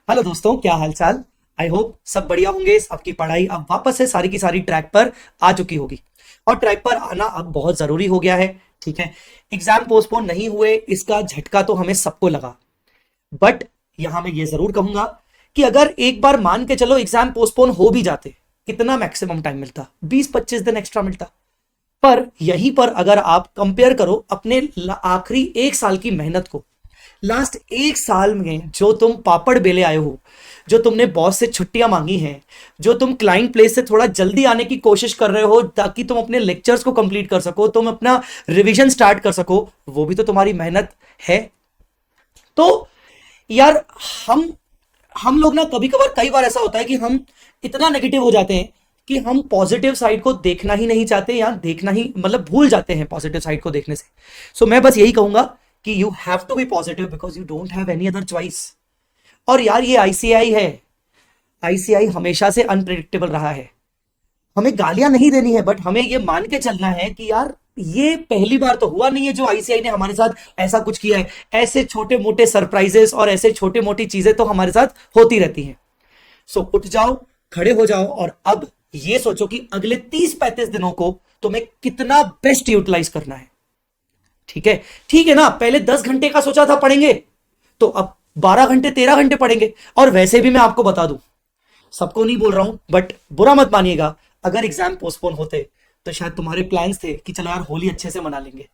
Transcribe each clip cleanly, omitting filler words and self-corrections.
Hello दोस्तों, क्या हालचाल। आई होप सब बढ़िया होंगे। आपकी पढ़ाई अब वापस से सारी की सारी ट्रैक पर आ चुकी होगी और ट्रैक पर आना अब बहुत जरूरी हो गया है। ठीक है, एग्जाम पोस्टपोन नहीं हुए इसका झटका तो हमें सबको लगा। बट यहां मैं ये जरूर कहूंगा कि अगर एक बार मान के चलो एग्जाम पोस्टपोन हो भी जाते, कितना मैक्सिमम टाइम मिलता? 20-25 दिन एक्स्ट्रा मिलता। पर यहीं पर अगर आप कंपेयर करो अपने आखिरी एक साल की मेहनत को, लास्ट एक साल में जो तुम पापड़ बेले आए हो, जो तुमने बॉस से छुट्टियां मांगी हैं, जो तुम क्लाइंट प्लेस से थोड़ा जल्दी आने की कोशिश कर रहे हो ताकि तुम अपने लेक्चर्स को कंप्लीट कर सको, तुम अपना रिवीजन स्टार्ट कर सको, वो भी तो तुम्हारी मेहनत है। तो यार, हम हम लोग ना कभी कभार कई बार ऐसा होता है कि हम इतना नेगेटिव हो जाते हैं कि हम पॉजिटिव साइड को देखना ही नहीं चाहते या देखना ही मतलब भूल जाते हैं पॉजिटिव साइड को देखने से। सो मैं बस यही कहूंगा कि you have to be positive because you don't have any other choice. और यार, ये आईसीआई है। आईसीआई हमेशा से अनप्रिडिक्टेबल रहा है। हमें गालियां नहीं देनी है, बट हमें ये मान के चलना है कि यार, ये पहली बार तो हुआ नहीं है जो आईसीआई ने हमारे साथ ऐसा कुछ किया है। ऐसे छोटे मोटे सरप्राइजेस और ऐसे छोटे मोटी चीजें तो हमारे साथ होती रहती हैं। सो उठ जाओ, खड़े हो जाओ और अब ये सोचो कि अगले 30-35 दिनों को तुम्हें कितना बेस्ट यूटिलाइज करना है। ठीक है, ठीक है ना। पहले 10 घंटे का सोचा था पढ़ेंगे, तो अब 12 घंटे 13 घंटे पढ़ेंगे। और वैसे भी मैं आपको बता दूं, सबको नहीं बोल रहा हूं बट बुरा मत मानिएगा, अगर एग्जाम पोस्टपोन होते तो शायद तुम्हारे प्लान्स थे कि चलो यार होली अच्छे से मना लेंगे।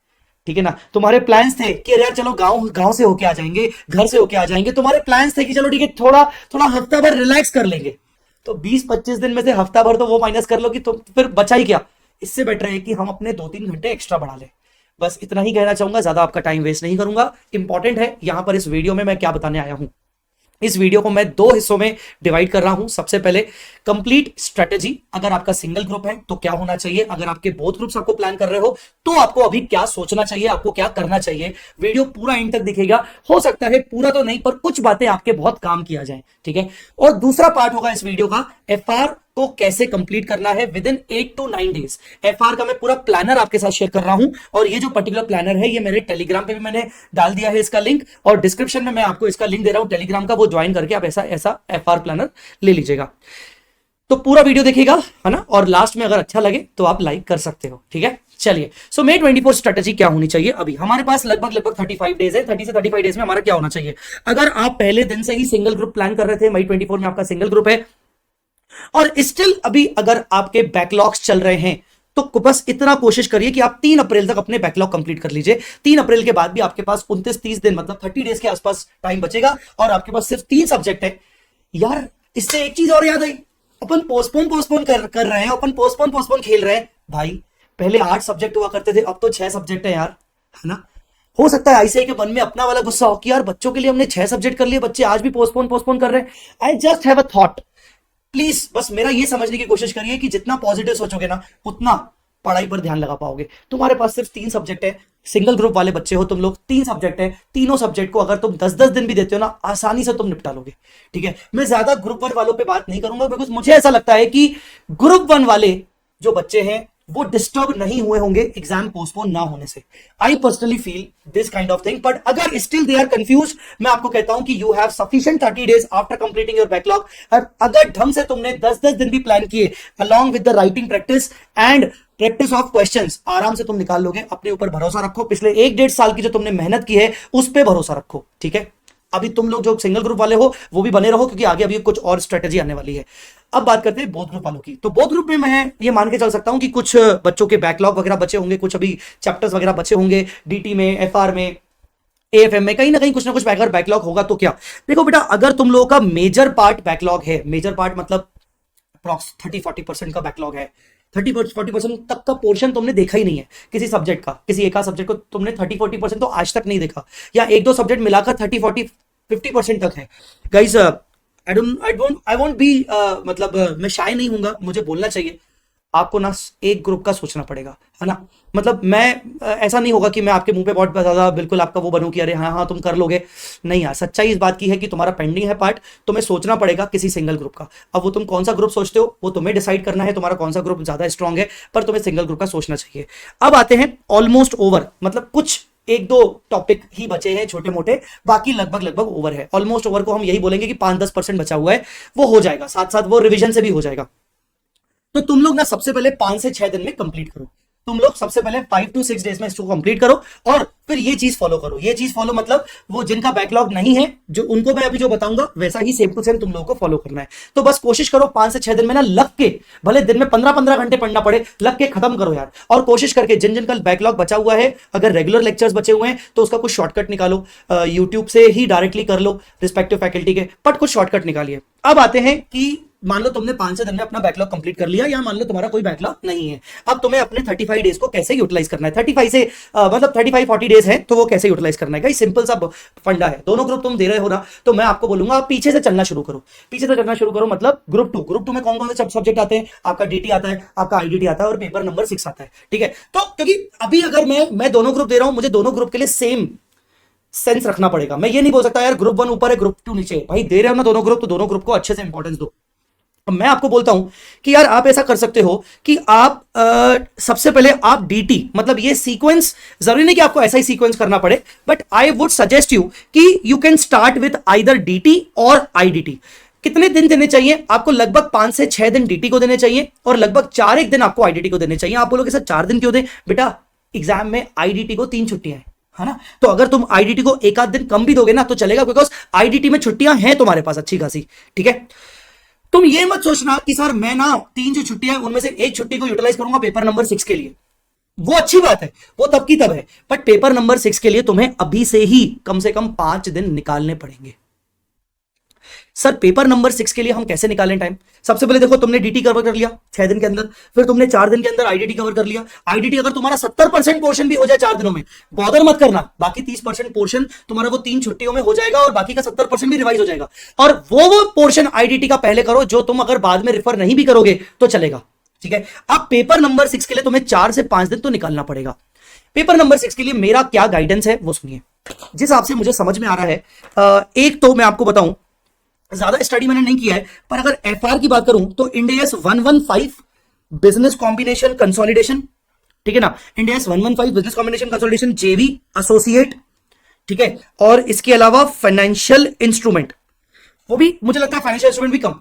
ठीक है ना, तुम्हारे प्लान्स थे कि यार चलो गांव गांव से होके आ जाएंगे, घर से होके आ जाएंगे। तुम्हारे प्लान्स थे कि चलो ठीक है, थोड़ा थोड़ा हफ्ता भर रिलैक्स कर लेंगे। तो 20-25 दिन में से हफ्ता भर तो वो माइनस कर लो कि तुम फिर बचा ही क्या। इससे बेटर है कि हम अपने 2-3 घंटे एक्स्ट्रा बढ़ा लें। बस इतना ही कहना चाहूंगा, ज्यादा आपका टाइम वेस्ट नहीं करूंगा। इंपॉर्टेंट है यहां पर इस वीडियो में मैं क्या बताने आया हूं। इस वीडियो को मैं 2 हिस्सों में डिवाइड कर रहा हूं। सबसे पहले कंप्लीट स्ट्रेटेजी, अगर आपका सिंगल ग्रुप है तो क्या होना चाहिए, अगर आपके बोथ ग्रुप्स आपको प्लान कर रहे हो तो आपको अभी क्या सोचना चाहिए, आपको क्या करना चाहिए। वीडियो पूरा एंड तक दिखेगा। हो सकता है पूरा तो नहीं, पर कुछ बातें आपके बहुत काम किया जाए। ठीक है, और दूसरा पार्ट होगा इस वीडियो का, एफआर को कैसे कंप्लीट करना है with in 8 to 9 days. FR का मैं पूरा प्लानर आपके साथ शेयर कर रहा हूं और ये जो पर्टिकुलर प्लानर है ये मेरे टेलीग्राम पे भी मैंने डाल दिया है इसका लिंक, और डिस्क्रिप्शन में मैं आपको इसका लिंक दे रहा हूं टेलीग्राम का, वो ज्वाइन करके आप ऐसा ऐसा एफआर प्लानर ले लीजिएगा। तो पूरा वीडियो देखिएगा, है ना, और लास्ट में अगर अच्छा लगे तो आप लाइक कर सकते हो। ठीक है, चलिए। सो May 24 स्ट्रेटेजी क्या होनी चाहिए। अभी हमारे पास लगभग लगभग 35 डेज है। 30 से 35 डेज में हमारा क्या होना चाहिए। अगर आप पहले दिन से ही सिंगल ग्रुप प्लान कर रहे थे, May 24 में आपका सिंगल ग्रुप है और स्टिल अभी अगर आपके बैकलॉग्स चल रहे हैं, तो बस इतना कोशिश करिए कि आप 3 अप्रैल तक अपने बैकलॉग कंप्लीट कर लीजिए। 3 अप्रैल के बाद भी आपके पास 29-30 दिन मतलब 30 डेज के आसपास टाइम बचेगा और आपके पास सिर्फ 3 सब्जेक्ट है। यार, इससे एक चीज और याद आई, अपन पोस्टपोन पोस्टपोन कर रहे हैं, अपन पोस्टपोन पोस्टपोन खेल रहे हैं। भाई, पहले 8 सब्जेक्ट हुआ करते थे, अब तो 6 सब्जेक्ट है यार, है ना। हो सकता है आईसीआई के मन में अपना वाला गुस्सा हो कि यार बच्चों के लिए हमने 6 सब्जेक्ट कर लिए, बच्चे आज भी पोस्टपोन पोस्टपोन कर रहे हैं। I just have a thought, please बस मेरा ये समझने की कोशिश करिए कि जितना पॉजिटिव सोचोगे ना, उतना पढ़ाई पर ध्यान लगा पाओगे। तुम्हारे पास सिर्फ 3 सब्जेक्ट है, सिंगल ग्रुप वाले बच्चे हो तुम लोग, 3 सब्जेक्ट है, तीनों सब्जेक्ट को अगर तुम 10-10 दिन भी देते हो ना, आसानी से तुम निपटा लोगे। ठीक है, मैं ज्यादा ग्रुप 1 वालों पे बात नहीं करूंगा बिकॉज मुझे ऐसा लगता है कि ग्रुप 1 वाले जो बच्चे हैं वो डिस्टर्ब नहीं हुए होंगे एग्जाम पोस्टपोन ना होने से। I personally feel this kind of thing, but अगर स्टिल दे आर कंफ्यूज, मैं आपको कहता हूं कि you have sufficient 30 days after completing your backlog. और अगर ढंग से तुमने 10-10 दिन भी प्लान किए along with the writing practice and practice of questions, आराम से तुम निकाल लोगे। अपने ऊपर भरोसा रखो, पिछले 1-1.5 साल की जो तुमने मेहनत की है उस पर भरोसा रखो। ठीक है, अभी तुम लोग जो सिंगल ग्रुप वाले हो वो भी बने रहो क्योंकि आगे अभी कुछ और स्ट्रेटेजी आने वाली है। अब बात करते हैं बोथ ग्रुप वालों की। तो बोथ ग्रुप में मैं ये मान के चल सकता हूं कि कुछ बच्चों के बैकलॉग वगैरह बचे होंगे, कुछ अभी चैप्टर्स वगैरह बचे होंगे, डीटी में, एफआर में, एएफएम में, कहीं ना कहीं कुछ ना कुछ बैकलॉग होगा। तो क्या देखो बेटा, अगर तुम लोगों का मेजर पार्ट बैकलॉग है, मेजर पार्ट मतलब अप्रॉक्स 30-40% का बैकलॉग है, 30-40% तक का पोर्शन तुमने देखा ही नहीं है किसी सब्जेक्ट का, किसी एक सब्जेक्ट को तुमने 30-40% तो आज तक नहीं देखा, या 1-2 सब्जेक्ट मिलाकर 30-40-50% तक है। गाइस, आई वोंट बी मतलब मैं शाय नहीं हूंगा, मुझे बोलना चाहिए। आपको ना एक ग्रुप का सोचना पड़ेगा, है ना। मतलब मैं ऐसा नहीं होगा कि मैं आपके मुंह पे बहुत ज्यादा बिल्कुल आपका वो बनूं कि अरे हाँ हाँ तुम कर लोगे। नहीं यार, सच्चाई इस बात की है कि तुम्हारा पेंडिंग है पार्ट, तुम्हें सोचना पड़ेगा किसी सिंगल ग्रुप का। अब वो तुम कौन सा ग्रुप सोचते हो वो तुम्हें डिसाइड करना है, तुम्हारा कौन सा ग्रुप ज्यादा स्ट्रांग है, पर तुम्हें सिंगल ग्रुप का सोचना चाहिए। अब आते हैं ऑलमोस्ट ओवर, मतलब कुछ एक दो टॉपिक ही बचे हैं छोटे मोटे, बाकी लगभग लगभग ओवर है। ऑलमोस्ट ओवर को हम यही बोलेंगे कि 5-10% बचा हुआ है, वो हो जाएगा, साथ साथ वो रिवीजन से भी हो जाएगा। तो तुम लोग ना सबसे पहले 5 से 6 दिन में कंप्लीट करो। तुम लोग सबसे पहले 5 to 6 डेज में इसको कंप्लीट करो, और फिर ये चीज फॉलो करो। ये चीज फॉलो मतलब वो जिनका बैकलॉग नहीं है, जो उनको मैं अभी जो बताऊंगा वैसा ही सेम टू सेम तुम लोगों को फॉलो करना है। तो बस कोशिश करो 5 से 6 दिन में ना लग के, भले दिन में 15-15 घंटे पढ़ना पड़े, लग के खत्म करो यार। और कोशिश करके जिन जिन का बैकलॉग बचा हुआ है, अगर रेगुलर लेक्चर्स बचे हुए हैं तो उसका कुछ शॉर्टकट निकालो, यूट्यूब से ही डायरेक्टली कर लो रिस्पेक्टिव फैकल्टी के, बट कुछ शॉर्टकट निकालिए। अब आते हैं कि मान लो तुमने 5 से दिन में अपना बैकलॉग कंप्लीट कर लिया, या मान लो तुम्हारा कोई बैकलॉग नहीं है, अब तुम्हें अपने 35 डेज को कैसे यूटिलाइज करना है। 35 से मतलब 35-40 डेज है तो वो कैसे यूटिलाइज करना है, सिंपल सा फंडा है। दोनों ग्रुप तुम दे रहे हो ना, तो मैं आपको बोलूंगा आप पीछे से चलना शुरू करो। पीछे से चलना शुरू करो मतलब ग्रुप 2 में कौन कौन से सब्जेक्ट आते हैं, आपका डीटी आता है, आपका आईडीटी आता है, और पेपर नंबर 6 आता है, ठीक है। तो क्योंकि अभी अगर मैं दोनों ग्रुप दे रहा हूं, मुझे दोनों ग्रुप के लिए सेम सेंस रखना पड़ेगा। मैं ये नहीं बोल सकता यार ग्रुप 1 ऊपर है ग्रुप 2 नीचे है। भाई दे रहे हो ना दोनों ग्रुप, तो दोनों ग्रुप को अच्छे से इंपॉर्टेंस दो। मैं आपको बोलता हूं कि यार आप ऐसा कर सकते हो कि आप सबसे पहले आप डीटी, मतलब ये सीक्वेंस जरूरी नहीं कि आपको ऐसा ही सीक्वेंस करना पड़े, but I would suggest you कि you can start with either DT और आईडीटी। कितने दिन देने चाहिए आपको? लगभग 5 से 6 दिन डीटी को देने चाहिए, और लगभग 4 दिन आपको आईडीटी को देने चाहिए। आप बोलोगे सर 4 दिन क्यों दें? बेटा एग्जाम में आईडीटी को 3 छुट्टियां है ना, तो अगर तुम आईडीटी को एक आध दिन कम भी दोगे ना तो चलेगा, बिकॉज आईडीटी में छुट्टियां हैं तुम्हारे पास अच्छी खासी, ठीक है। तुम ये मत सोचना कि सर मैं ना 3 जो छुट्टियां उनमें से एक छुट्टी को यूटिलाइज करूंगा पेपर नंबर 6 के लिए। वो अच्छी बात है, वो तब की तब है, बट पेपर नंबर 6 के लिए तुम्हें अभी से ही कम से कम 5 दिन निकालने पड़ेंगे। सर पेपर नंबर 6 के लिए हम कैसे निकालें टाइम? सबसे पहले देखो, तुमने डीटी कवर कर लिया 6 दिन के अंदर, फिर तुमने 4 दिन के अंदर आईडीटी कवर कर लिया। आईडीटी अगर तुम्हारा 70% पोर्शन भी हो जाए 4 दिनों में, बॉदर मत करना, बाकी 30% पोर्शन तुम्हारा वो 3 छुट्टियों में हो जाएगा, और बाकी का 70% भी रिवाइज हो जाएगा। और वो पोर्शन आईडीटी का पहले करो जो तुम अगर बाद में रिफर नहीं भी करोगे तो चलेगा, ठीक है। अब पेपर नंबर 6 के लिए तुम्हें 4 से 5 दिन तो निकालना पड़ेगा। पेपर नंबर 6 के लिए मेरा क्या गाइडेंस है वो सुनिए, जिस हिसाब से मुझे समझ में आ रहा है। एक तो मैं आपको बताऊं, ज्यादा स्टडी मैंने नहीं किया है, पर अगर एफआर की बात करूं तो Ind AS 115 business combination consolidation, ठीक है ना, Ind AS 115 business combination consolidation JV associate, ठीक है। और इसके अलावा फाइनेंशियल इंस्ट्रूमेंट, वो भी मुझे लगता है फाइनेंशियल इंस्ट्रूमेंट भी कम।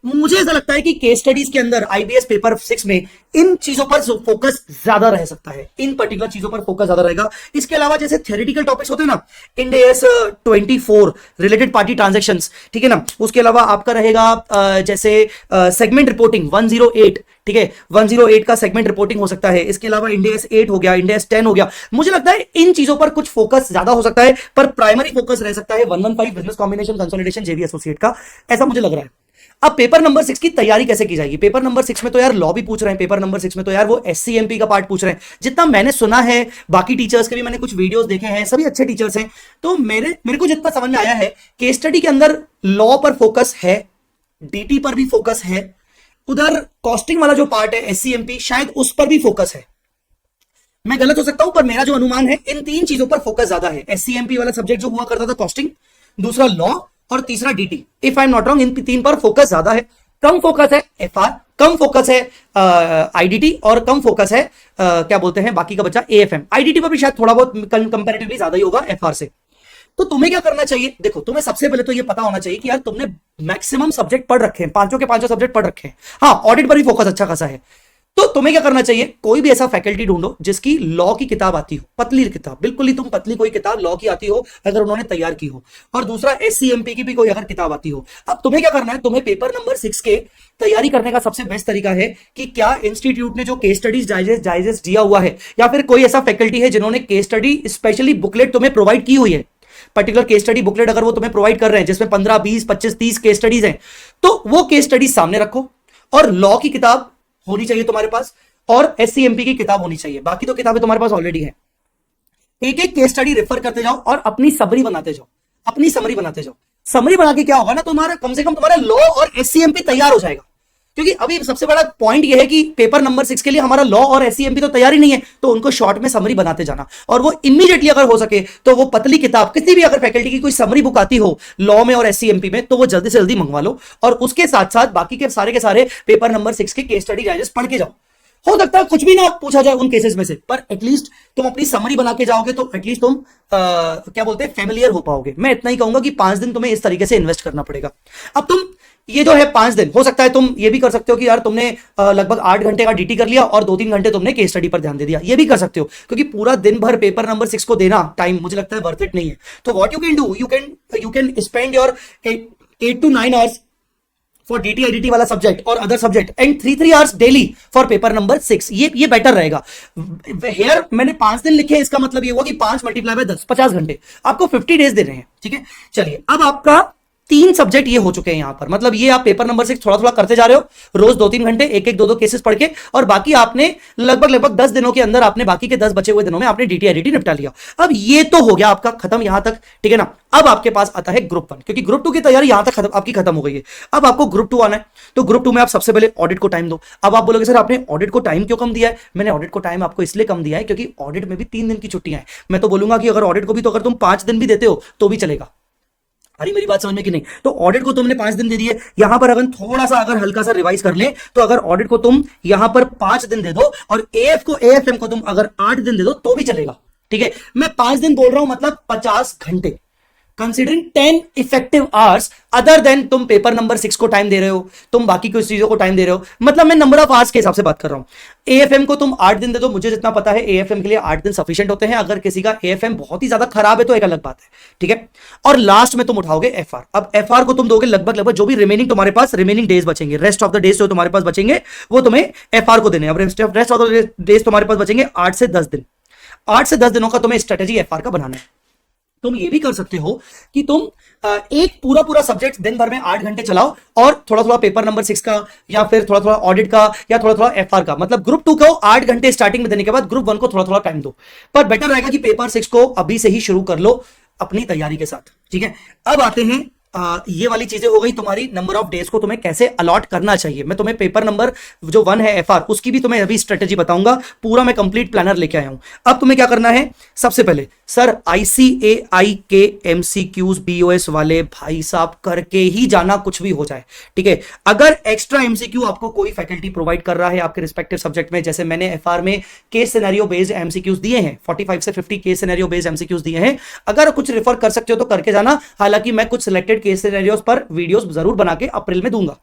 मुझे ऐसा लगता है कि केस स्टडीज के अंदर आईबीएस पेपर 6 में इन चीजों पर फोकस ज्यादा रह सकता है, इन पर्टिकुलर चीजों पर फोकस ज्यादा रहेगा। इसके अलावा जैसे थ्योरेटिकल टॉपिक्स होते हैं ना, Ind AS 24 related party transactions, ठीक है ना, उसके अलावा आपका रहेगा जैसे सेगमेंट रिपोर्टिंग 108, ठीक है, 108 का सेगमेंट रिपोर्टिंग हो सकता है। इसके अलावा इंड AS 8 हो गया, इंड AS 10 हो गया। मुझे लगता है इन चीजों पर कुछ फोकस ज्यादा हो सकता है, पर प्राइमरी फोकस रह सकता है 115 business combination consolidation JV associate का, ऐसा मुझे लग रहा है। अब पेपर नंबर 6 की तैयारी कैसे की जाएगी? पेपर नंबर 6 में तो यार लॉ भी पूछ रहे हैं, पेपर नंबर 6 में तो यार वो SCMP का पार्ट पूछ रहे हैं। जितना मैंने सुना है, बाकी टीचर्स के भी मैंने कुछ वीडियोस देखे हैं, सभी अच्छे टीचर्स हैं, तो मेरे को जितना समझ में आया है, केस स्टडी के अंदर लॉ पर फोकस है, डीटी पर भी फोकस है, उधर कॉस्टिंग वाला जो पार्ट है SCMP शायद उस पर भी फोकस है। मैं गलत हो सकता हूं, पर मेरा जो अनुमान है इन 3 चीजों पर फोकस ज्यादा है। SCMP वाला सब्जेक्ट जो हुआ करता था कॉस्टिंग, दूसरा लॉ, और तीसरा DT. If I am not wrong, in 3 पर फोकस ज्यादा है। कम फोकस है एफआर, कम फोकस है आईडीटी, और कम फोकस है क्या बोलते हैं बाकी का बच्चा AFM। आईडीटी पर भी शायद थोड़ा बहुत कंपैरेटिवली ज्यादा ही होगा एफआर से। तो तुम्हें क्या करना चाहिए? देखो, तुम्हें सबसे पहले तो ये पता होना चाहिए कि यार तुमने मैक्सिमम सब्जेक्ट पढ़ रखे हैं, 5 के 5 सब्जेक्ट पढ़ रखे हैं। हाँ, ऑडिट पर भी फोकस अच्छा खासा है। तो तुम्हें क्या करना चाहिए? कोई भी ऐसा फैकल्टी ढूंढो जिसकी लॉ की किताब आती हो, पतली किताब, बिल्कुल ही तुम पतली कोई किताब लॉ की आती हो अगर उन्होंने तैयार की हो, और दूसरा SCMP की भी कोई अगर किताब आती हो। अब तुम्हें क्या करना है? तुम्हें पेपर नंबर 6 के तैयारी करने का सबसे बेस्ट तरीका है कि क्या इंस्टीट्यूट ने जो केस स्टडीज डाइजेस्ट दिया हुआ है, या फिर कोई ऐसा फैकल्टी है जिन्होंने केस स्टडी स्पेशली बुकलेट तुम्हें प्रोवाइड की हुई है। पर्टिकुलर केस स्टडी बुकलेट अगर वो तुम्हें प्रोवाइड कर रहे हैं जिसमें 15, 20, 25, 30 केस स्टडीज हैं, तो वो केस स्टडीज सामने रखो, और लॉ की किताब होनी चाहिए तुम्हारे पास, और SCMP की किताब होनी चाहिए। बाकी तो किताबें तुम्हारे पास ऑलरेडी है। एक एक केस स्टडी रेफर करते जाओ और अपनी समरी बनाते जाओ, अपनी समरी बनाते जाओ। समरी बना के क्या होगा ना, तुम्हारा कम से कम तुम्हारा लॉ और SCMP तैयार हो जाएगा। क्योंकि अभी सबसे बड़ा पॉइंट यह है कि पेपर नंबर 6 के लिए हमारा लॉ और SCMP तो तैयार ही नहीं है, तो उनको शॉर्ट में समरी बनाते जाना, और वो इमीडिएटली अगर हो सके तो वो पतली किताब, किसी भी अगर फैकल्टी की कोई समरी बुक आती हो लॉ में और SCMP में, तो वो जल्दी से जल्दी मंगवा लो, और उसके साथ साथ बाकी के सारे पेपर नंबर 6 के केस स्टडी डाइजेस्ट पढ़ के जाओ। हो सकता है कुछ भी ना पूछा जाए उन केसेस में से, पर एटलीस्ट तुम अपनी समरी बना के जाओगे तो एटलीस्ट तुम क्या बोलते हैं फेमिलियर हो पाओगे। मैं इतना ही कहूंगा कि 5 दिन तुम्हें इस तरीके से इन्वेस्ट करना पड़ेगा। अब तुम ये जो है 5 दिन, हो सकता है तुम ये भी कर सकते हो कि यार तुमने लगभग 8 घंटे का डीटी कर लिया और 2-3 घंटे तुमने केस स्टडी पर ध्यान दे दिया, ये भी कर सकते हो, क्योंकि पूरा दिन भर पेपर नंबर 6 को देना टाइम मुझे लगता है वर्थ इट नहीं है। तो what you can do, you can spend your 8 to 9 hours for DT IDT वाला सब्जेक्ट और other subject and 3 hours daily for paper number 6। ये बेटर रहेगा। हेयर मैंने 5 दिन लिखे, इसका मतलब ये हुआ कि 5 × 10 50 घंटे, आपको 50 डेज दे रहे हैं। ठीक है, चलिए अब आपका 3 सब्जेक्ट ये हो चुके हैं यहां पर, मतलब ये आप पेपर नंबर 6 थोड़ा थोड़ा करते जा रहे हो, रोज 2-3 घंटे, एक 2 केसेस पढ़ के, और बाकी आपने लगभग 10 दिनों के अंदर आपने बाकी के 10 बचे हुए दिनों में आपने DT IDT निपटा लिया। अब ये तो हो गया आपका खत्म यहां तक, ठीक है ना। अब आपके पास आता है ग्रुप 1, क्योंकि ग्रुप 2 की तैयारी यहां तक आपकी खत्म हो गई है। अब आपको ग्रुप 2 आना है, तो ग्रुप 2 में आप सबसे पहले ऑडिट को टाइम दो। अब आप बोलोगे सर आपने ऑडिट को टाइम क्यों कम दिया है? मैंने ऑडिट को टाइम आपको इसलिए कम दिया है क्योंकि ऑडिट में भी 3 दिन की छुट्टियां हैं। मैं तो बोलूंगा कि अगर ऑडिट को भी तो अगर तुम 5 दिन भी देते हो तो भी चलेगा। अरे मेरी बात समझ में कि नहीं? तो ऑडिट को तुमने 5 दिन दे दिए, यहां पर अगर थोड़ा सा अगर हल्का सा रिवाइज कर ले तो अगर ऑडिट को तुम यहां पर 5 दिन दे दो और AFM को तुम अगर 8 दिन दे दो तो भी चलेगा। ठीक है, मैं 5 दिन बोल रहा हूं, मतलब 50 घंटे, considering 10 effective hours other than तुम पेपर नंबर 6 को टाइम दे रहे हो, तुम बाकी कुछ चीजों को टाइम दे रहे हो, मतलब मैं नंबर ऑफ आवर्स के हिसाब से बात कर रहा हूं। AFM को तुम 8 दिन दे दो, मुझे जितना पता है AFM के लिए 8 दिन सफिशिएंट होते हैं। अगर किसी का AFM बहुत ही ज्यादा खराब है तो एक अलग बात है, ठीक है। और लास्ट में तुम उठाओगे FR। अब FR को तुम दोगे लगभग जो भी रिमेनिंग तुम्हारे पास रिमेनिंग डेज बचेंगे, रेस्ट ऑफ द डेज जो तुम्हारे पास बचेंगे वो तुम्हें FR को देने। अब रेस्ट ऑफ द डेज तुम्हारे पास बचेंगे 8 से 10 दिन। 8 से 10 दिनों का तुम्हें स्ट्रेटेजी FR का बनाना है। तुम ये भी कर सकते हो कि तुम एक पूरा सब्जेक्ट दिन भर में 8 घंटे चलाओ और थोड़ा थोड़ा पेपर नंबर 6 का या फिर थोड़ा थोड़ा ऑडिट का या थोड़ा थोड़ा FR का, मतलब ग्रुप 2 को 8 घंटे स्टार्टिंग में देने के बाद ग्रुप 1 को थोड़ा थोड़ा टाइम दो। पर बेटर रहेगा कि पेपर 6 को अभी से ही शुरू कर लो अपनी तैयारी के साथ। ठीक है, अब आते हैं ये वाली चीजें हो गई तुम्हारी नंबर ऑफ डेज को तुम्हें कैसे अलॉट करना चाहिए। मैं तुम्हें पेपर नंबर जो 1 है FR उसकी भी तुम्हें अभी स्ट्रेटेजी बताऊंगा, पूरा मैं कंप्लीट प्लानर लेके आया हूं। अब तुम्हें क्या करना है, सबसे पहले सर ICAI के MCQs BOS वाले भाई साहब करके ही जाना, कुछ भी हो जाए। ठीक है, अगर एक्स्ट्रा MCQ आपको कोई फैकल्टी प्रोवाइड कर रहा है आपके रिस्पेक्टिव सब्जेक्ट में, जैसे मैंने FR में केस सिनेरियो बेस्ड MCQs दिए हैं, 45 से 50 केस सिनेरियो बेस्ड MCQs दिए हैं, अगर कुछ रेफर कर सकते हो तो करके जाना। हालांकि मैं कुछ सिलेक्टेड केस सिनेरियोस पर वीडियोस जरूर बना के अप्रैल में दूंगा।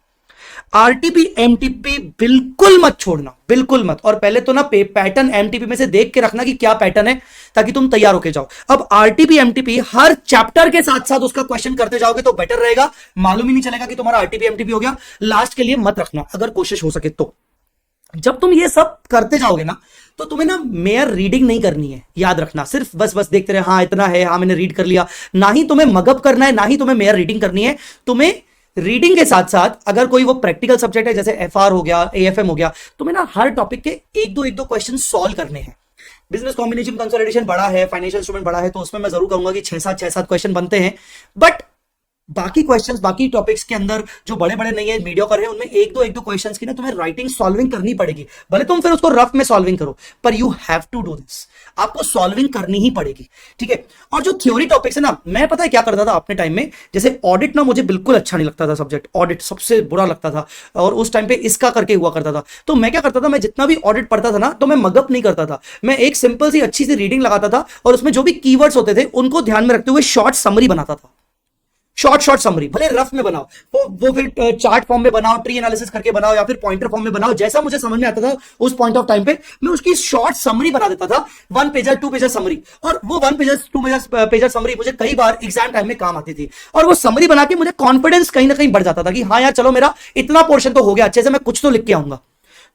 RTP MTP बिल्कुल मत छोड़ना, बिल्कुल मत। और पहले तो ना पैटर्न MTP में से देख के रखना कि क्या पैटर्न है, ताकि तुम तैयार होके जाओ। अब RTP MTP हर चैप्टर के साथ साथ उसका क्वेश्चन करते जाओगे तो बेटर रहेगा, मालूम ही नहीं चलेगा कि तुम्हारा RTP MTP हो गया। लास्ट के लिए मत रखना अगर कोशिश हो सके तो। जब तुम ये सब करते जाओगे ना तो तुम्हें ना मेयर रीडिंग नहीं करनी है, याद रखना। सिर्फ बस देखते रहे, हाँ इतना है, हाँ मैंने रीड कर लिया। ना ही तुम्हें मगअप करना है, ना ही तुम्हें मेयर रीडिंग करनी है। तुम्हें रीडिंग के साथ साथ अगर कोई वो प्रैक्टिकल सब्जेक्ट है जैसे FR हो गया, AFM हो गया, तुम्हें ना हर टॉपिक के एक दो क्वेश्चन सॉल्व करने हैं। बिजनेस कॉम्बिनेशन कंसोलिडेशन बड़ा है, फाइनेंशियल इंस्ट्रूमेंट बड़ा है, तो उसमें मैं जरूर कहूंगा कि 6-7 क्वेश्चन बनते हैं। बट बाकी क्वेश्चंस, बाकी टॉपिक्स के अंदर जो बड़े बड़े नहीं है, मीडियोकर है, उनमें एक दो क्वेश्चंस की ना तुम्हें राइटिंग सॉल्विंग करनी पड़ेगी। भले तुम फिर उसको रफ में सॉल्विंग करो, पर you have to do this, आपको सॉल्विंग करनी ही पड़ेगी। ठीक है, और जो थ्योरी टॉपिक्स है ना, मैं पता है क्या करता था अपने टाइम में, जैसे ऑडिट ना मुझे बिल्कुल अच्छा नहीं लगता था, सब्जेक्ट ऑडिट सबसे बुरा लगता था, और उस टाइम पे इसका करके हुआ करता था। तो मैं क्या करता था, मैं जितना भी ऑडिट पढ़ता था ना, तो मैं मगअप नहीं करता था, मैं एक सिंपल सी अच्छी सी रीडिंग लगाता था और उसमें जो भी कीवर्ड्स होते थे उनको ध्यान में रखते हुए शॉर्ट समरी बनाता था। शॉर्ट समरी भले रफ में बनाओ, वो फिर चार्ट फॉर्म में बनाओ, ट्री एनालिसिस करके बनाओ, या फिर पॉइंटर फॉर्म में बनाओ, जैसा मुझे समझ में आता था उस पॉइंट ऑफ टाइम पे मैं उसकी शॉर्ट समरी बना देता था, 1 पेजर 2 पेजर समरी। और वो 1 पेजर 2 पेजर समरी मुझे कई बार एग्जाम टाइम में काम आती थी, और वो समरी बना के मुझे कॉन्फिडेंस कहीं ना कहीं बढ़ जाता था कि हाँ यार चलो मेरा इतना पोर्शन तो हो गया, अच्छे से मैं कुछ तो लिख के आऊंगा।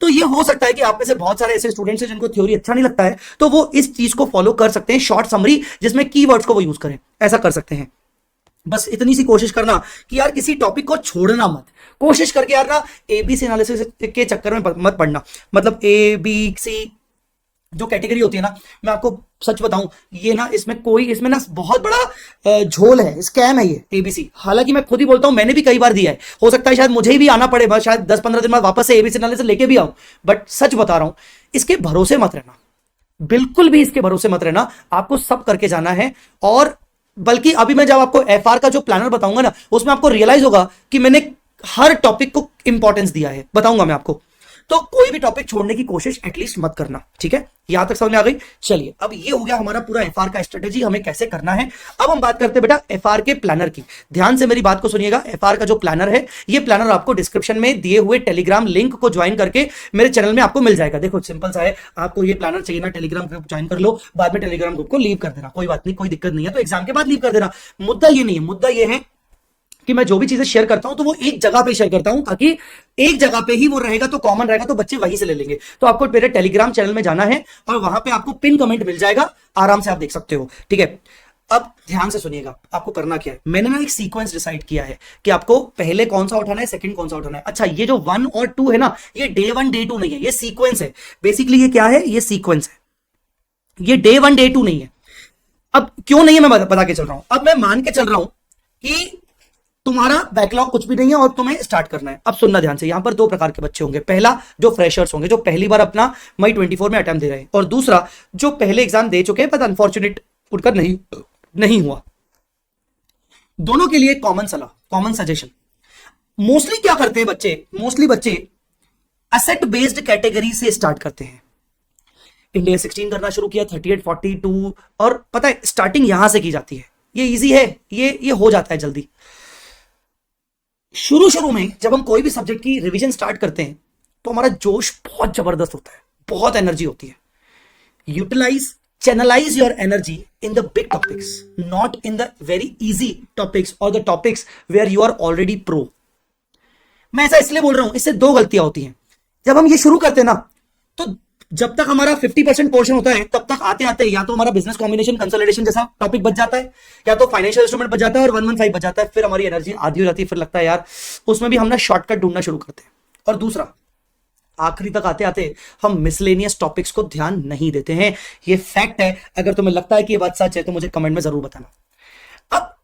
तो ये हो सकता है कि आप में से बहुत सारे ऐसे स्टूडेंट्स हैं जिनको थ्योरी अच्छा नहीं लगता है, तो वो इस चीज को फॉलो कर सकते हैं, शॉर्ट समरी जिसमें कीवर्ड्स को वो यूज करें, ऐसा कर सकते हैं। बस इतनी सी कोशिश करना कि यार किसी टॉपिक को छोड़ना मत, कोशिश करके यार ना ABC एनालिसिस के चक्कर में मत पढ़ना। मतलब ABC जो कैटेगरी होती है ना, मैं आपको सच बताऊं, ये ना इसमें ना बहुत बड़ा झोल है, स्कैम है ये ABC। हालांकि मैं खुद ही बोलता हूं, मैंने भी कई बार दिया है, हो सकता है शायद मुझे भी आना पड़े, बस शायद 10-15 दिन बाद वापस से ABC एनालिसिस लेके भी आऊं, बट सच बता रहा हूं, इसके भरोसे मत रहना, बिल्कुल भी इसके भरोसे मत रहना। आपको सब करके जाना है। और बल्कि अभी मैं जब आपको FR का जो प्लानर बताऊंगा ना, उसमें आपको रियलाइज होगा कि मैंने हर टॉपिक को इंपॉर्टेंस दिया है। बताऊंगा मैं आपको, तो कोई भी टॉपिक छोड़ने की कोशिश एटलीस्ट मत करना, ठीक है। यहां तक समझ में आ गई। चलिए, अब ये हो गया हमारा पूरा एफआर का स्ट्रेटेजी, हमें कैसे करना है। अब हम बात करते हैं बेटा एफआर के प्लानर की। ध्यान से मेरी बात को सुनिएगा। एफआर का जो प्लानर है, ये प्लानर आपको डिस्क्रिप्शन में दिए हुए टेलीग्राम लिंक को ज्वाइन करके मेरे चैनल में आपको मिल जाएगा। देखो सिंपल सा है, आपको ये प्लानर चाहिए ना, टेलीग्राम ग्रुप ज्वाइन कर लो, बाद में टेलीग्राम ग्रुप को लीव कर देना, कोई बात नहीं, कोई दिक्कत नहीं है, तो एग्जाम के बाद लीव कर देना। मुद्दा ये नहीं है, मुद्दा ये है कि मैं जो भी चीजें शेयर करता हूं तो वो एक जगह पे शेयर करता हूं, ताकि एक जगह पे ही वो रहेगा तो कॉमन रहेगा, तो बच्चे वहीं से ले लेंगे। तो आपको मेरे टेलीग्राम चैनल में जाना है और वहां पे आपको पिन कमेंट मिल जाएगा, आराम से आप देख सकते हो, ठीक है। अब ध्यान से सुनिएगा, आपको करना क्या है। मैंने ना एक सीक्वेंस डिसाइड किया है कि आपको पहले कौन सा उठाना है, सेकंड कौन सा उठाना है। अच्छा, ये जो 1 और 2 है ना, ये डे 1 डे 2 नहीं है, ये सीक्वेंस है। बेसिकली ये क्या है, ये सीक्वेंस है, ये डे 1 डे 2 नहीं है। अब क्यों नहीं है मैं बता के चल रहा हूं। अब मैं मान के चल रहा हूं कि तुम्हारा बैकलॉग कुछ भी नहीं है और तुम्हें स्टार्ट करना है। अब सुनना ध्यान से, यहां पर 2 प्रकार के बच्चे होंगे। पहला जो फ्रेशर्स होंगे, जो पहली बार अपना मई 24 में अटेम्प्ट दे रहे हैं, और दूसरा जो पहले एग्जाम दे चुके हैं बट अनफॉर्चुनेट उठकर नहीं हुआ। दोनों के लिए कॉमन सलाह, कॉमन सजेशन। मोस्टली क्या करते हैं बच्चे, मोस्टली बच्चे असेट बेस्ड कैटेगरी से स्टार्ट करते हैं। इंडिया 16 करना शुरू किया, 38 42, और पता है स्टार्टिंग यहां से की जाती है। ये इजी है, ये हो जाता है जल्दी। शुरू में जब हम कोई भी सब्जेक्ट की रिवीजन स्टार्ट करते हैं तो हमारा जोश बहुत जबरदस्त होता है, बहुत एनर्जी होती है। Channelize your energy in the big topics, not in the very easy topics और the topics where you are already pro. मैं ऐसा इसलिए बोल रहा हूं, इससे 2 गलतियां होती हैं। जब हम ये शुरू करते हैं ना, तो जब तक हमारा 50% पोर्शन होता है, तब तक आते आते या तो हमारा बिजनेस कॉम्बिनेशन कंसोलिडेशन जैसा टॉपिक बच जाता है, या तो फाइनेंशियल इंस्ट्रूमेंट बच जाता है, और 115 बच जाता है। फिर हमारी एनर्जी आधी हो जाती है, फिर लगता है यार उसमें भी हम ना शॉर्टकट ढूंढना शुरू करते हैं। और दूसरा, आखिरी तक आते आते हम मिसलेनियस टॉपिक्स को ध्यान नहीं देते हैं। ये फैक्ट है। अगर तुम्हें लगता है कि ये बात सच है तो मुझे कमेंट में जरूर बताना। अब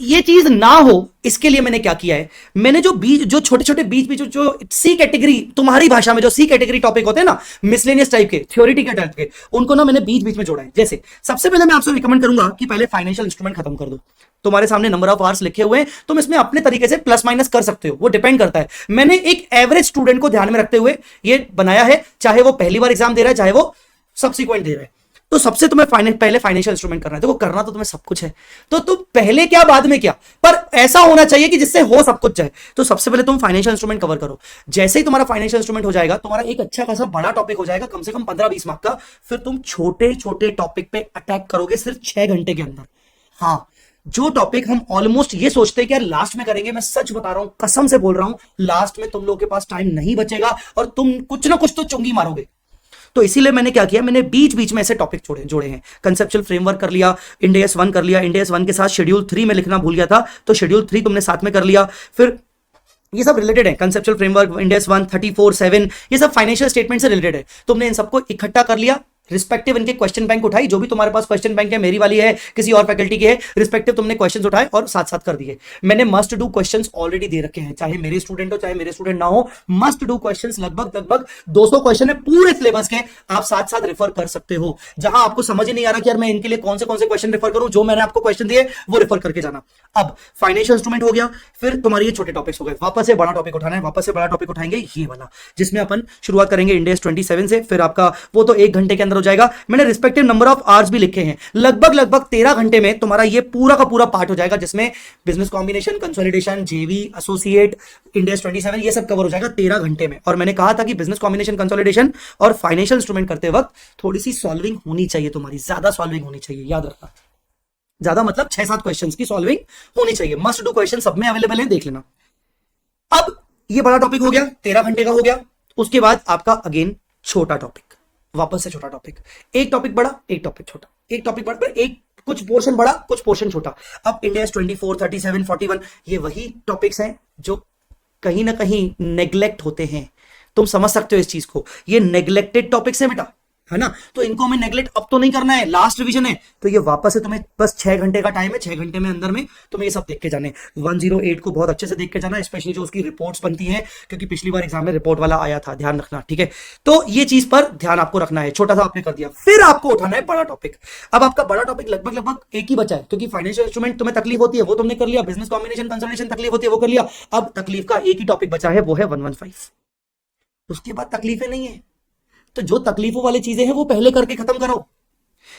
ये चीज ना हो, इसके लिए मैंने क्या किया है, मैंने जो छोटे छोटे बीच जो सी कैटेगरी, तुम्हारी भाषा में जो सी कैटेगरी टॉपिक होते हैं ना, मिसलेनियस टाइप के, थ्योरेटिकल टाइप के, उनको ना मैंने बीच में जोड़ा है। जैसे सबसे पहले मैं आपसे रिकमेंड करूंगा कि पहले फाइनेंशियल इंस्ट्रूमेंट खत्म कर दो। तुम्हारे सामने नंबर ऑफ आवर्स लिखे हुए हैं, तुम इसमें अपने तरीके से प्लस माइनस कर सकते हो, वो डिपेंड करता है। मैंने एक एवरेज स्टूडेंट को ध्यान में रखते हुए ये बनाया है, चाहे वो पहली बार एग्जाम दे रहा है, चाहे वो सब्सिक्वेंट दे रहा है। तो सबसे तुम्हें पहले फाइनेंशियल इंस्ट्रूमेंट करना है। देखो करना तो तुम्हें सब कुछ है, तो तुम पहले क्या बाद में क्या, पर ऐसा होना चाहिए कि जिससे हो सब कुछ जाए। तो सबसे पहले तुम फाइनेंशियल इंस्ट्रूमेंट कवर करो। जैसे ही तुम्हारा फाइनेंशियल इंस्ट्रूमेंट हो जाएगा, तुम्हारा एक अच्छा खासा बड़ा टॉपिक हो जाएगा, कम से कम 15-20 मार्क का। फिर तुम छोटे छोटे टॉपिक पे अटैक करोगे सिर्फ 6 घंटे के अंदर। हाँ, जो टॉपिक हम ऑलमोस्ट ये सोचते हैं कि यार लास्ट में करेंगे, मैं सच बता रहा हूं, कसम से बोल रहा हूं, लास्ट में तुम लोगों के पास टाइम नहीं बचेगा और तुम कुछ ना कुछ तो चुंगी मारोगे। तो इसीलिए मैंने क्या किया, मैंने बीच में ऐसे टॉपिक जोड़े हैं। कंसेप्चुअल फ्रेमवर्क कर लिया, इंडेस 1 कर लिया, इंडेस 1 के साथ शेड्यूल 3 में लिखना भूल गया था, तो शेड्यूल 3 तुमने साथ में कर लिया। फिर ये सब रिलेटेड है, कंसेप्चुअल फ्रेमवर्क, इंडेस 1, 34, 7, ये सब फाइनेंशियल स्टेटमेंट से रिलेटेड है। तुमने इन सबको इकट्ठा कर लिया, रिस्पेक्टिव इनके क्वेश्चन बैंक उठाई, जो भी तुम्हारे पास क्वेश्चन बैंक है, मेरी वाली है, किसी और फैकल्टी की है, रिस्पेक्टिव तुमने क्वेश्चंस उठाए और साथ साथ कर दिए। मैंने मस्ट डू क्वेश्चंस ऑलरेडी दे रखे हैं, चाहे मेरे स्टूडेंट हो चाहे मेरे स्टूडेंट ना हो, मस्ट डू क्वेश्चंस लगभग 200 क्वेश्चन है पूरे सिलेबस के, आप साथ साथ रेफर कर सकते हो। जहां आपको समझ ही नहीं आ रहा कि यार मैं इनके लिए कौन से क्वेश्चन रेफर करूं, जो मैंने आपको क्वेश्चन दिए वो रेफर करके जाना। अब फाइनेंशियल इंस्ट्रूमेंट हो गया, फिर तुम्हारे ये छोटे टॉपिक्स हो गए, वापस से बड़ा टॉपिक उठाना है, वापस से बड़ा टॉपिक उठाएंगे ये वाला, जिसमें अपन शुरुआत करेंगे इंडेस 27 से। फिर आपका वो तो 1 घंटे के अंदर हो जाएगा। मैंने रिस्पेक्टिव नंबर ऑफ आवर्स भी लिखे हैं, लगभग 13 घंटे में तुम्हारा ये पूरा का पूरा पार्ट हो जाएगा, जिसमें business combination, consolidation, JV, associate, इंडेस 27 ये सब कवर हो जाएगा 13 घंटे में। और मैंने कहा था कि बिजनेस कॉम्बिनेशन, कंसोलिडेशन और फाइनेंशियल इंस्ट्रूमेंट करते वक्त थोड़ी सी सॉल्विंग होनी चाहिए, तुम्हारी ज्यादा सॉल्विंग होनी चाहिए, याद रखना। ज्यादा मतलब 6-7 क्वेश्चंस की सॉल्विंग होनी चाहिए। मस्ट डू क्वेश्चन सब में अवेलेबल है, देख लेना। अब ये बड़ा टॉपिक हो गया, 13 घंटे का हो गया। उसके बाद आपका अगेन छोटा टॉपिक, वापस से छोटा टॉपिक, एक टॉपिक बड़ा, एक टॉपिक छोटा, एक टॉपिक बड़ा, एक कुछ पोर्शन बड़ा, कुछ पोर्शन छोटा। अब इंडेस 24, 37, 41 ये वही टॉपिक्स हैं जो कहीं ना कहीं नेग्लेक्ट होते हैं। तुम समझ सकते हो इस चीज को, ये नेग्लेक्टेड टॉपिक्स है बेटा, है ना। तो इनको हमें नेग्लेक्ट अब तो नहीं करना है, लास्ट रिवीजन है, तो ये वापस से तुम्हें बस 6 घंटे का टाइम है, 6 घंटे में अंदर में तुम्हें ये सब देख के जाने। 108 को बहुत अच्छे से देख के जाना, स्पेशली जो उसकी रिपोर्ट्स बनती हैं, क्योंकि पिछली बार एग्जाम में रिपोर्ट वाला आया था, ध्यान रखना, ठीक है। तो ये चीज पर ध्यान आपको रखना है। छोटा सा आपने कर दिया, फिर आपको उठाना है बड़ा टॉपिक। अब आपका बड़ा टॉपिक लगभग एक ही बचा है, क्योंकि फाइनेंशियल इंस्ट्रूमेंट तुम्हें तकलीफ होती है, वो तुमने कर लिया, बिजनेस कॉम्बिनेशन, कंसोलिडेशन तकलीफ होती है, वो कर लिया। अब तकलीफ का एक ही टॉपिक बचा है, वो है 115। उसके बाद तकलीफें नहीं है। तो जो तकलीफों वाली चीजें हैं वो पहले करके खत्म करो।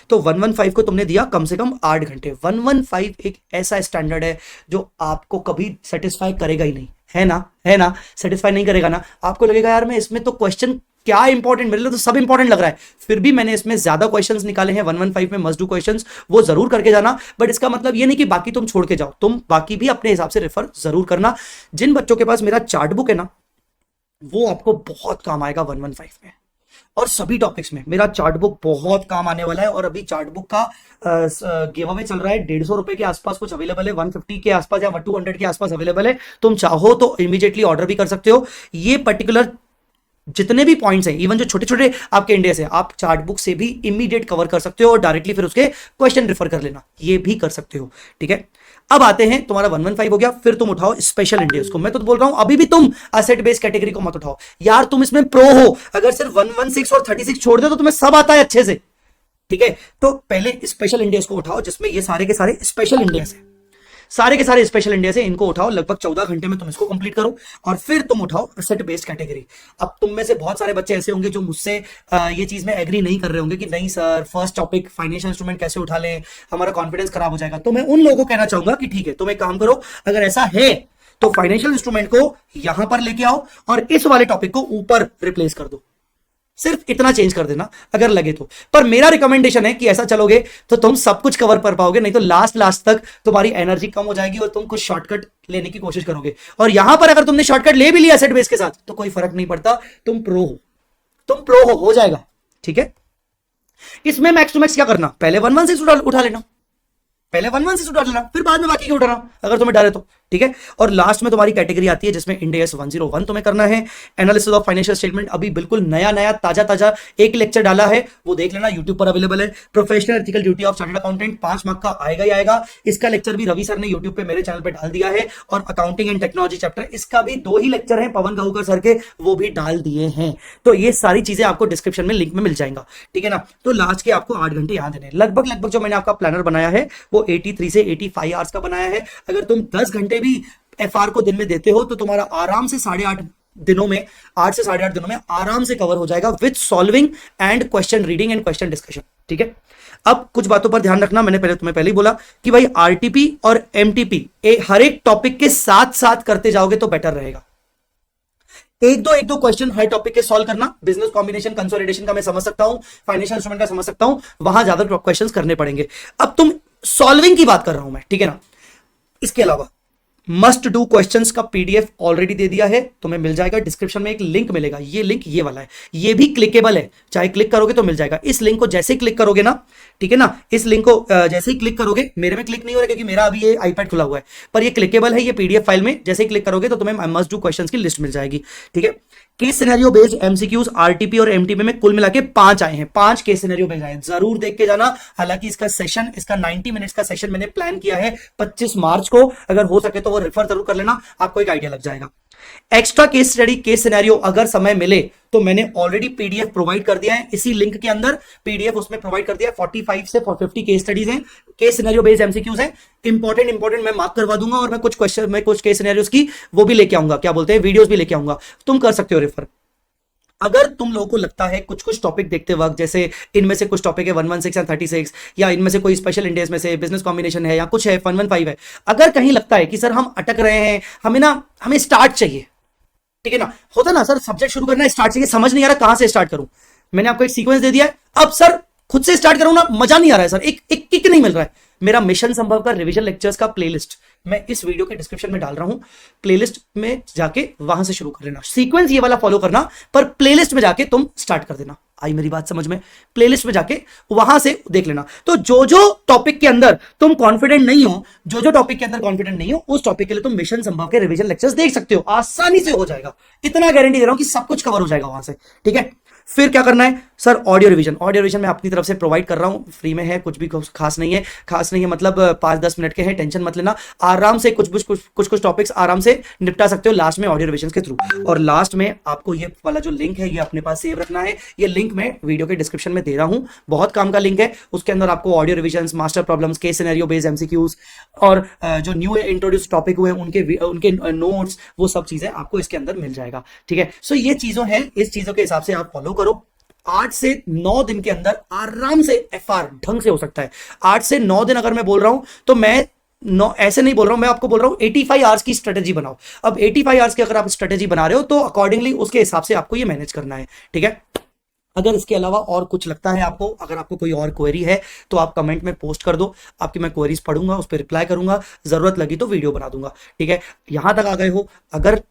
तो 115 को तुमने दिया कम से कम 8 घंटे। 115 एक ऐसा स्टैंडर्ड है जो आपको कभी सेटिस्फाई करेगा ही नहीं, है ना, है ना, सेटिस्फाई नहीं करेगा ना। आपको लगेगा यार मैं इसमें तो क्वेश्चन क्या इंपॉर्टेंट, मेरे लिए तो सब इंपॉर्टेंट लग रहा है, फिर भी मैंने इसमें ज्यादा क्वेश्चंस निकाले हैं। 115 में मस्ट डू क्वेश्चंस, वो जरूर करके जाना। बट इसका मतलब ये नहीं कि बाकी तुम छोड़ के जाओ, तुम बाकी भी अपने हिसाब से रेफर जरूर करना। जिन बच्चों के पास मेरा चार्ट बुक है ना, वो आपको बहुत काम आएगा 115 में, और सभी टॉपिक्स में मेरा चार्ट बुक बहुत काम आने वाला है। और अभी चार्ट बुक का गिव अवे चल रहा है, 150 रुपए के आसपास कुछ अवेलेबल है, 150 के आसपास या 200 के आसपास अवेलेबल है। तुम चाहो तो इमीडिएटली ऑर्डर भी कर सकते हो। ये पर्टिकुलर जितने भी पॉइंट्स हैं, इवन जो छोटे छोटे आपके इंडिया से, आप चार्ट बुक से भी इमीडिएट कवर कर सकते हो और डायरेक्टली फिर उसके क्वेश्चन रेफर कर लेना, ये भी कर सकते हो। ठीक है, अब आते हैं, तुम्हारा 115 हो गया, फिर तुम उठाओ स्पेशल इंडियस को। मैं तो बोल रहा हूं अभी भी तुम असेट बेस्ड कैटेगरी को मत उठाओ यार, तुम इसमें प्रो हो। अगर सिर्फ 116 और 36 छोड़ दो तो तुम्हें सब आता है अच्छे से। ठीक है, तो पहले स्पेशल इंडियस को उठाओ, जिसमें ये सारे के सारे स्पेशल इंडियस है, सारे के सारे स्पेशल इंडिया से, इनको उठाओ। लगभग 14 घंटे में तुम इसको कंप्लीट करो और फिर तुम उठाओ सेट बेस्ड कैटेगरी। अब तुम में से बहुत सारे बच्चे ऐसे होंगे जो मुझसे ये चीज में एग्री नहीं कर रहे होंगे कि नहीं sir first topic financial instrument कैसे उठा लें, हमारा कॉन्फिडेंस खराब हो जाएगा। तो मैं उन लोगों को कहना चाहूंगा कि ठीक है, तुम एक काम करो, अगर ऐसा है तो फाइनेंशियल इंस्ट्रूमेंट को यहां पर लेके आओ और इस वाले टॉपिक को ऊपर रिप्लेस कर दो। सिर्फ इतना चेंज कर देना अगर लगे तो। पर मेरा रिकमेंडेशन है कि ऐसा चलोगे तो तुम सब कुछ कवर कर पाओगे, नहीं तो लास्ट लास्ट तक तुम्हारी एनर्जी कम हो जाएगी और तुम कुछ शॉर्टकट लेने की कोशिश करोगे। और यहां पर अगर तुमने शॉर्टकट ले भी लिया सेट बेस के साथ तो कोई फर्क नहीं पड़ता, तुम प्रो हो, तुम प्रो हो जाएगा। ठीक है, इसमें मैक्स टू मैक्स क्या करना, पहले 116 उठा लेना, पहले 116 उठा लेना, फिर बाद में बाकी क्यों उठाना अगर तुम्हें डर है तो। ठीक है, और लास्ट में तुम्हारी कैटेगरी आती है जिसमें इंड एस 101 तुम्हें करना है। एनालिसिस ऑफ फाइनेंशियल स्टेटमेंट अभी बिल्कुल नया नया ताजा ताजा एक लेक्चर डाला है, वो देख लेना, यूट्यूब पर अवेलेबल है। Professional ethical duty of chartered accountant 5 mark का आएगा ही आएगा। इसका लेक्चर भी रवि सर ने यूट्यूब पे मेरे चैनल पे डाल दिया है। और अकाउंटिंग एंड टेक्नोलॉजी चैप्टर, इसका भी 2 ही लेक्चर है पवन गांवकर सर के, वो भी डाल दिए हैं। तो ये सारी चीजें आपको डिस्क्रिप्शन में लिंक में मिल जाएगा। ठीक है ना, तो लास्ट के आपको 8 घंटे यहाँ देने, लगभग लगभग जो मैंने आपका प्लानर बनाया है वो 83 से 85 आवर्स का बनाया है। अगर तुम 10 घंटे भी एफआर को दिन में देते हो तो तुम्हारा आराम से 8.5 दिनों में, 8 से 8.5 दिनों में आराम से कवर हो जाएगा with solving and question reading and question discussion. ठीक है, अब कुछ बातों पर ध्यान रखना, मैंने तुम्हें पहले ही बोला कि भाई आरटीपी और एमटीपी हर एक टॉपिक के साथ साथ करते जाओगे तो बेटर रहेगा। एक दो क्वेश्चन हर टॉपिक के सॉल्व करना। बिजनेस कॉम्बिनेशन कंसोलिडेशन का मैं समझ सकता हूं, फाइनेंशियल इंस्ट्रूमेंट का समझ सकता हूं, वहां ज्यादा क्वेश्चंस करने पड़ेंगे। अब तुम सॉल्विंग की बात कर रहा हूं मैं, ठीक है ना। इसके अलावा मस्ट डू क्वेश्चंस का पीडीएफ ऑलरेडी दे दिया है, तुम्हें मिल जाएगा। डिस्क्रिप्शन में एक लिंक मिलेगा, ये लिंक ये वाला है, ये भी क्लिकेबल है, चाहे क्लिक करोगे तो मिल जाएगा। इस लिंक को जैसे ही क्लिक करोगे ना, ठीक है ना, इस लिंक को जैसे ही क्लिक करोगे, मेरे में क्लिक नहीं हो रहा क्योंकि मेरा अभी ये आईपैड खुला हुआ है, पर ये क्लिकेबल है, ये पीडीएफ फाइल में जैसे ही क्लिक करोगे तो तुम्हें मस्ट डू क्वेश्चंस की लिस्ट मिल जाएगी। ठीक है, case scenario based MCQs RTP और एमटीपी में कुल मिला के 5 आए हैं, 5 केस सिनेरियो बेस्ड आए हैं, जरूर देख के जाना। हालांकि इसका सेशन, इसका 90 मिनट्स का सेशन मैंने प्लान किया है 25 मार्च को, अगर हो सके तो वो रेफर जरूर कर लेना, आपको एक आइडिया लग जाएगा। Extra case study, case scenario अगर समय मिले तो मैंने ऑलरेडी पीडीएफ प्रोवाइड कर दिया है, इसी लिंक के अंदर पीडीएफ उसमें प्रोवाइड कर दिया है। 45 से 50 केस स्टडीज हैं, केस सिनेरियो बेस्ड एमसीक्यूज हैं, इंपॉर्टेंट मैं मार्क करवा दूंगा और मैं कुछ क्वेश्चन में कुछ केस सिनेरियोस की वो भी लेके आऊंगा, क्या बोलते हैं, वीडियोस भी लेके आऊंगा, तुम कर सकते हो रेफर। अगर तुम लोगों को लगता है कुछ टॉपिक देखते वक्त, जैसे इनमें से कुछ टॉपिक है 116 या 36, या इनमें से कोई स्पेशल इंडेक्स में से बिजनेस कॉम्बिनेशन है या कुछ है 115 है, अगर कहीं लगता है कि सर हम अटक रहे हैं, हमें स्टार्ट चाहिए, ठीक है ना, होता ना सर सब्जेक्ट शुरू करना स्टार्ट चाहिए, समझ नहीं आ रहा कहां से स्टार्ट करूं, मैंने आपको एक सीक्वेंस दे दिया है, अब सर खुद से स्टार्ट करूं ना, मजा नहीं आ रहा है सर, एक किक नहीं मिल रहा है। मेरा मिशन संभव का रिवीजन लेक्चर्स का प्लेलिस्ट मैं इस वीडियो के डिस्क्रिप्शन में डाल रहा हूं, प्लेलिस्ट में जाके वहां से शुरू कर लेना, सीक्वेंस ये वाला फॉलो करना, पर प्लेलिस्ट में जाके तुम स्टार्ट कर देना। आई मेरी बात समझ में, प्लेलिस्ट में जाके वहां से देख लेना। तो जो टॉपिक के अंदर तुम कॉन्फिडेंट नहीं हो, जो टॉपिक के अंदर कॉन्फिडेंट नहीं हो, उस टॉपिक के लिए तुम मिशन संभव के रिवीजन लेक्चर्स देख सकते हो, आसानी से हो जाएगा, इतना गारंटी दे रहा हूं कि सब कुछ कवर हो जाएगा वहां से। ठीक है, फिर क्या करना है, सर ऑडियो रिवीजन मैं अपनी तरफ से प्रोवाइड कर रहा हूँ, फ्री में है, कुछ भी खास नहीं है, मतलब 5-10 मिनट के हैं, टेंशन मत लेना, आराम से कुछ टॉपिक्स आराम से निपटा सकते हो लास्ट में ऑडियो रिवीजन के थ्रू। और लास्ट में आपको ये वाला जो लिंक है ये अपने पास सेव रखना है, ये लिंक मैं वीडियो के डिस्क्रिप्शन में दे रहा हूँ, बहुत काम का लिंक है, उसके अंदर आपको audio revision, master problems, case scenario based MCQs और जो न्यू इंट्रोड्यूस टॉपिक हुए उनके नोट्स, वो सब चीजें आपको इसके अंदर मिल जाएगा, ठीक है। सो ये चीजों है, इस चीजों के हिसाब से आप फॉलो करो, 8 से 9 दिन के अंदर आराम से एफआर ढंग से हो सकता है। 8 से 9 दिन अगर मैं बोल रहा हूं तो मैं ऐसे नहीं बोल रहा हूं, मैं आपको बोल रहा हूं 85 आवर्स की स्ट्रेटेजी बनाओ। अब 85 आवर्स की अगर आप स्ट्रेटेजी बना रहे हो तो अकॉर्डिंगली उसके हिसाब से आपको ये मैनेज करना है, ठीक है। अगर इसके अलावा और कुछ लगता है आपको, अगर आपको कोई और क्वेरी है तो आप कमेंट में पोस्ट कर दो, आपकी मैं क्वेरीज पढ़ूंगा, उस पर रिप्लाई करूंगा, जरूरत लगी तो वीडियो बना दूंगा, ठीक है। यहां तक आ गए हो, अगर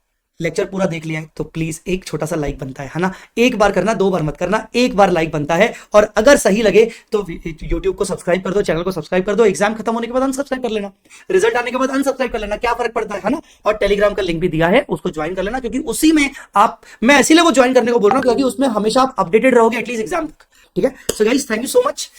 लेक्चर पूरा देख लिया है तो प्लीज एक छोटा सा लाइक बनता है ना, एक बार करना, 2 बार मत करना, एक बार लाइक बनता है। और अगर सही लगे तो यूट्यूब को सब्सक्राइब कर दो, चैनल को सब्सक्राइब कर दो, एग्जाम खत्म होने के बाद अनसब्सक्राइब कर लेना, रिजल्ट आने के बाद अनसब्सक्राइब कर लेना, क्या फर्क पड़ता है ना। और टेलीग्राम का लिंक भी दिया है, उसको ज्वाइन कर लेना, क्योंकि उसी में आप, मैं इसीलिए वो ज्वाइन करने को बोल रहा हूँ क्योंकि उसमें हमेशा आप अपडेटेड रहोगे एटलीस्ट एग्जाम तक, ठीक है। So guys thank you so much,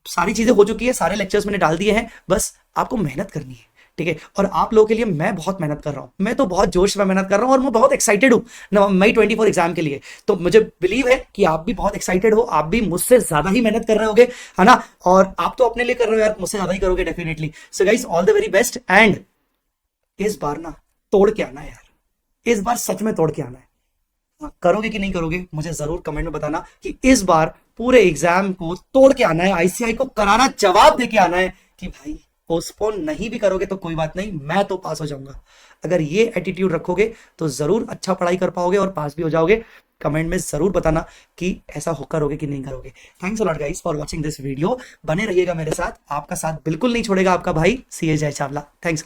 सारी चीजें हो चुकी है, सारे लेक्चर्स मैंने डाल दिए हैं, बस आपको मेहनत करनी है, ठीक है। और आप लोगों के लिए मैं बहुत मेहनत कर रहा हूं, मैं तो बहुत जोश में मेहनत कर रहा हूं और मैं बहुत एक्साइटेड हूं मई 24 एग्जाम के लिए। तो मुझे बिलीव है कि आप भी बहुत एक्साइटेड हो, आप भी मुझसे ज्यादा ही मेहनत कर रहे होगे, है ना। और आप तो अपने लिए कर रहे हो यार, मुझसे ज्यादा ही करोगे definitely. So guys all the very best, and इस बार ना तोड़ के आना यार, इस बार सच में तोड़ के आना है। करोगे कि नहीं करोगे मुझे जरूर कमेंट में बताना कि इस बार पूरे एग्जाम को तोड़ के आना है, आईसीआई को करारा जवाब दे के आना है कि भाई पोस्टपोन नहीं भी करोगे तो कोई बात नहीं, मैं तो पास हो जाऊंगा। अगर ये एटीट्यूड रखोगे तो जरूर अच्छा पढ़ाई कर पाओगे और पास भी हो जाओगे। कमेंट में जरूर बताना कि ऐसा हो करोगे कि नहीं करोगे। Thanks a lot guys for watching this video, बने रहिएगा मेरे साथ, आपका साथ बिल्कुल नहीं छोड़ेगा आपका भाई सीए जय चावला। थैंक्स।